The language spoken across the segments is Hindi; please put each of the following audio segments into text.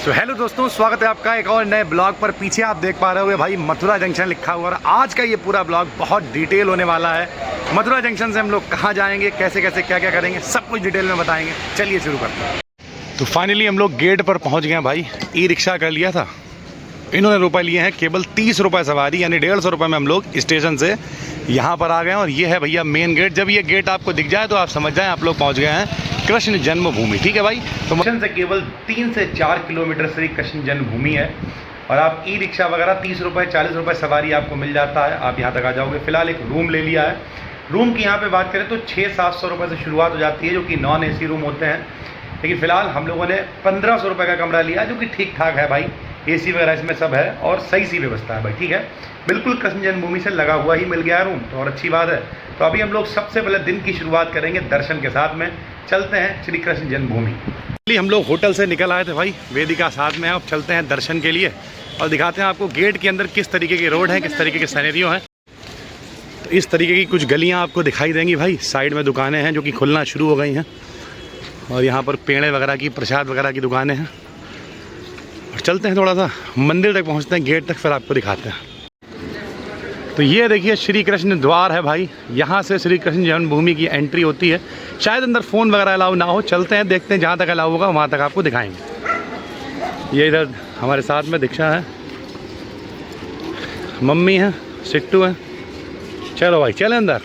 तो हेलो दोस्तों, स्वागत है आपका एक और नए ब्लॉग पर। पीछे आप देख पा रहे होंगे भाई मथुरा जंक्शन लिखा हुआ, और आज का ये पूरा ब्लॉग बहुत डिटेल होने वाला है। मथुरा जंक्शन से हम लोग कहाँ जाएंगे, कैसे कैसे क्या क्या करेंगे, सब कुछ डिटेल में बताएंगे। चलिए शुरू करते हैं। तो फाइनली हम लोग गेट पर पहुँच गए हैं भाई। ई रिक्शा कर लिया था, इन्होंने रुपये लिए हैं केवल 30 रुपये सवारी, यानी 150 रुपये में हम लोग स्टेशन से यहाँ पर आ गए हैं। और ये है भैया मेन गेट। जब ये गेट आपको दिख जाए तो आप समझ जाएं आप लोग पहुँच गए हैं कृष्ण जन्मभूमि। ठीक है भाई, तो स्टेशन से केवल 3 से 4 किलोमीटर से कृष्ण जन्मभूमि है। और आप ई रिक्शा वगैरह 30 रुपये 40 रुपये सवारी आपको मिल जाता है, आप यहाँ तक आ जाओगे। फिलहाल एक रूम ले लिया है। रूम की यहाँ पे बात करें तो 600-700 रुपये से शुरुआत हो जाती है, जो कि नॉन AC रूम होते हैं। लेकिन फ़िलहाल हम लोगों ने 1500 रुपये का कमरा लिया, जो कि ठीक ठाक है भाई। AC वगैरह इसमें सब है और सही सी व्यवस्था है भाई। ठीक है, बिल्कुल कृष्ण जन्मभूमि से लगा हुआ ही मिल गया रूम, तो और अच्छी बात है। तो अभी हम लोग सबसे पहले दिन की शुरुआत करेंगे दर्शन के साथ में। चलते हैं श्री कृष्ण जन्मभूमि। हम लोग होटल से निकल आए थे भाई, वेदिका साथ में है। अब चलते हैं दर्शन के लिए और दिखाते हैं आपको गेट के अंदर किस तरीके की रोड है, किस तरीके के सिनेरियो हैं। तो इस तरीके की कुछ गलियाँ आपको दिखाई देंगी भाई। साइड में दुकानें हैं जो कि खुलना शुरू हो गई हैं, और यहाँ पर पेड़े वगैरह की, प्रसाद वगैरह की दुकानें हैं। और चलते हैं थोड़ा सा मंदिर तक, पहुँचते हैं गेट तक, फिर आपको दिखाते हैं। तो ये देखिए श्री कृष्ण द्वार है भाई। यहाँ से श्री कृष्ण जन्मभूमि की एंट्री होती है। शायद अंदर फ़ोन वगैरह अलाउ ना हो, चलते हैं देखते हैं, जहाँ तक अलाउ होगा वहाँ तक आपको दिखाएंगे। ये इधर हमारे साथ में दीक्षा है, मम्मी है, सिट्टू है। चलो भाई चले अंदर।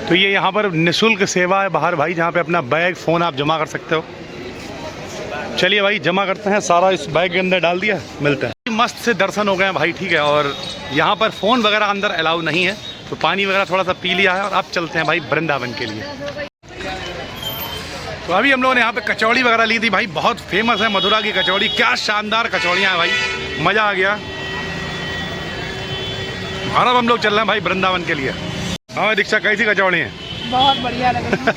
तो ये यहाँ पर निःशुल्क सेवा है बाहर भाई, जहाँ पे अपना बैग फ़ोन आप जमा कर सकते हो। चलिए भाई जमा करते हैं, सारा इस बैग के अंदर डाल दिया, मिलते हैं। मस्त से दर्शन हो गए भाई। ठीक है, और यहाँ पर फ़ोन वगैरह अंदर अलाउ नहीं है, तो पानी वगैरह थोड़ा सा पी लिया है। और अब चलते हैं भाई वृंदावन के लिए। तो अभी हम लोगों ने यहाँ पे कचौड़ी वगैरह ली थी भाई, बहुत फेमस है मथुरा की कचौड़ी। क्या शानदार कचौड़ियाँ हैं भाई, मज़ा आ गया। और अब हम लोग चल रहे हैं भाई वृंदावन के लिए। हाँ दीक्षा, कैसी कचौड़ी हैं? बहुत बढ़िया लग रही है।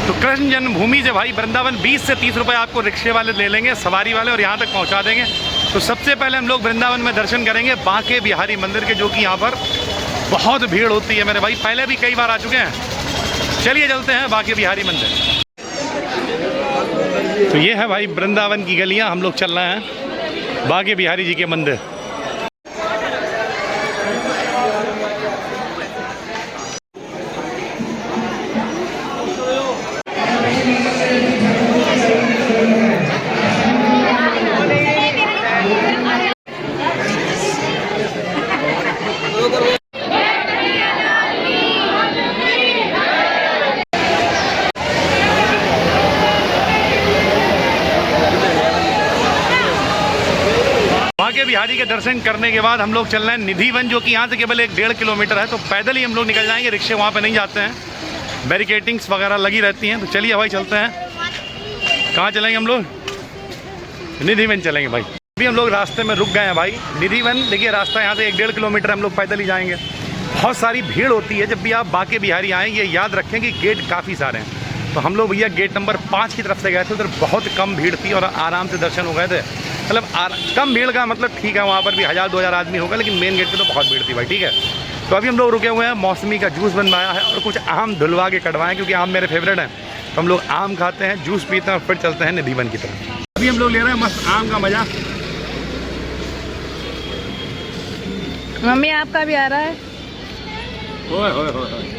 तो कृष्ण जन्मभूमि से भाई वृंदावन 20 से 30 रुपये आपको रिक्शे वाले ले लेंगे, सवारी वाले, और यहाँ तक पहुँचा देंगे। तो सबसे पहले हम लोग वृंदावन में दर्शन करेंगे बांके बिहारी मंदिर के, जो कि यहाँ पर बहुत भीड़ होती है मेरे भाई, पहले भी कई बार आ चुके हैं। चलिए चलते हैं बांके बिहारी मंदिर। तो ये है भाई वृंदावन की गलियाँ, हम लोग चल रहे हैं बांके बिहारी जी के मंदिर। बांके बिहारी के दर्शन करने के बाद हम लोग चल रहे हैं निधिवन, जो कि यहाँ से केवल 1-1.5 किलोमीटर है। तो पैदल ही हम लोग निकल जाएंगे, रिक्शे वहाँ पे नहीं जाते हैं, बैरिकेटिंग्स वगैरह लगी रहती हैं। तो चलिए भाई चलते हैं। कहाँ चलेंगे हम लोग? निधिवन चलेंगे भाई। अभी हम लोग रास्ते में रुक गए हैं भाई। निधिवन देखिए, रास्ता यहाँ से 1-1.5 किलोमीटर हम लोग पैदल ही जाएंगे। बहुत सारी भीड़ होती है जब भी आप बांके बिहारी आएँ। ये याद रखें कि गेट काफ़ी सारे हैं। तो हम लोग भैया गेट नंबर 5 की तरफ से गए थे, उधर बहुत कम भीड़ थी और आराम से दर्शन हो गए थे। मतलब कम भीड़ का मतलब ठीक है, वहाँ पर भी 1000-2000 आदमी होगा, लेकिन मेन गेट पे तो बहुत भीड़ थी भाई। ठीक है, तो अभी हम लोग रुके हुए हैं, मौसमी का जूस बनवाया है और कुछ आम धुलवा के कटवाएं, क्योंकि आम मेरे फेवरेट हैं। तो हम लोग आम खाते हैं, जूस पीते हैं और फिर चलते हैं निधिवन की तरफ। अभी हम लोग ले रहे हैं मस्त आम का मज़ा। मम्मी आपका भी आ रहा है। ओए ओए ओए,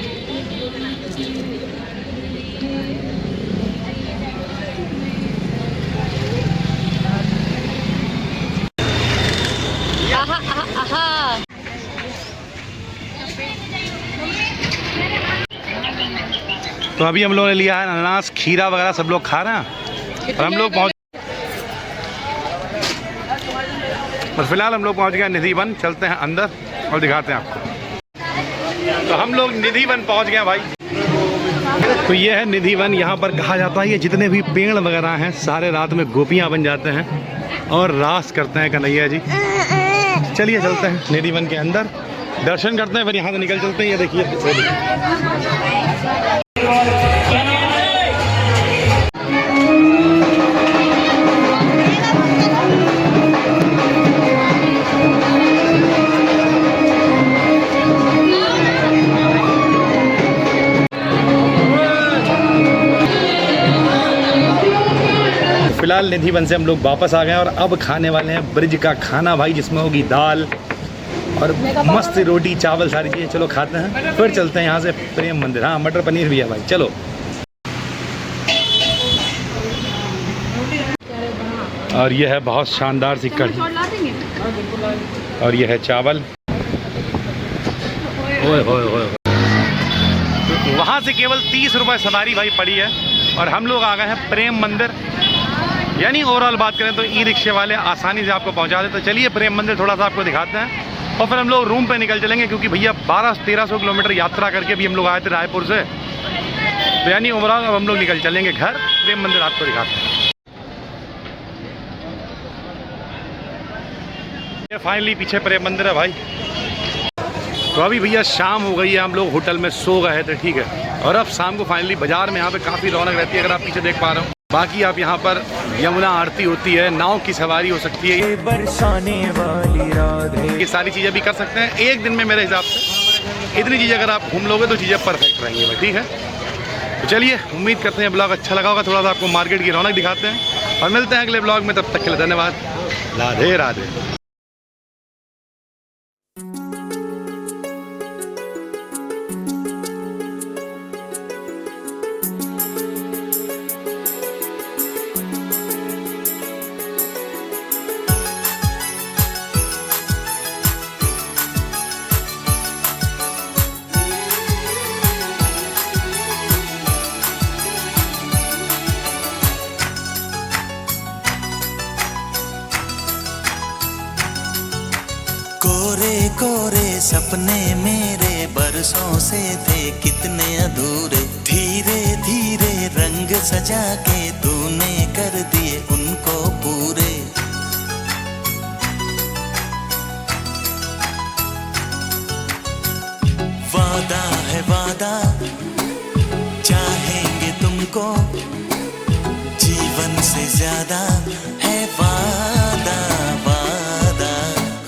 तो अभी हम लोगों ने लिया है अनानास, खीरा वगैरह सब लोग खा रहे हैं। और हम लोग पहुँच, बस फिलहाल हम लोग पहुँच गए निधिवन। चलते हैं अंदर और दिखाते हैं आपको। तो हम लोग निधिवन पहुँच गए भाई। तो ये है निधिवन। यहाँ पर कहा जाता है ये जितने भी पेड़ वगैरह हैं सारे रात में गोपियाँ बन जाते हैं और रास करते हैं कन्हैया जी। चलिए चलते हैं निधिवन के अंदर, दर्शन करते हैं, फिर यहाँ से निकल चलते हैं। ये देखिए फिलहाल निधि वन से हम लोग वापस आ गए हैं और अब खाने वाले हैं ब्रिज का खाना भाई, जिसमें होगी दाल और मस्त रोटी चावल सारी चीज़ें। चलो खाते हैं, फिर चलते हैं यहाँ से प्रेम मंदिर। हाँ, मटर पनीर भी है भाई, चलो। और ये है बहुत शानदार सी कढ़ी, और ये है चावल। ओए होए होए। वहाँ से केवल 30 रुपये सवारी भाई पड़ी है और हम लोग आ गए हैं प्रेम मंदिर। यानी ओवरऑल बात करें तो ई रिक्शे वाले आसानी से आपको पहुँचा देते। तो चलिए प्रेम मंदिर थोड़ा सा आपको दिखाते हैं और फिर हम लोग रूम पे निकल चलेंगे, क्योंकि भैया 1200-1300 किलोमीटर यात्रा करके भी हम लोग आए थे रायपुर से। तो यानी ओवरऑल अब हम लोग निकल चलेंगे घर, प्रेम मंदिर आपको दिखाते हैं। ये फाइनली पीछे प्रेम मंदिर है भाई। तो अभी भैया शाम हो गई है, हम लोग होटल में सो गए थे, ठीक है। और अब शाम को फाइनली बाजार में यहाँ पे काफ़ी रौनक रहती है, अगर आप पीछे देख पा रहे हो। बाकी आप यहाँ पर यमुना आरती होती है, नाव की सवारी हो सकती है, बरसाने वाली रात है, ये सारी चीज़ें भी कर सकते हैं एक दिन में। मेरे हिसाब से इतनी चीज़ें अगर आप घूम लोगे तो चीज़ें परफेक्ट रहेंगी भाई, ठीक है। तो चलिए, उम्मीद करते हैं ब्लॉग अच्छा लगा होगा, थोड़ा सा आपको मार्केट की रौनक दिखाते हैं और मिलते हैं अगले ब्लॉग में। तब तक के लिए धन्यवाद, राधे राधे। कोरे कोरे सपने मेरे बरसों से थे कितने अधूरे, धीरे धीरे रंग सजा के तूने कर दिए उनको पूरे। वादा है वादा, चाहेंगे तुमको, जीवन से ज्यादा है वादा वादा।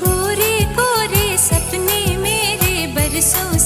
कोरे कोरे सपने मेरे बरसों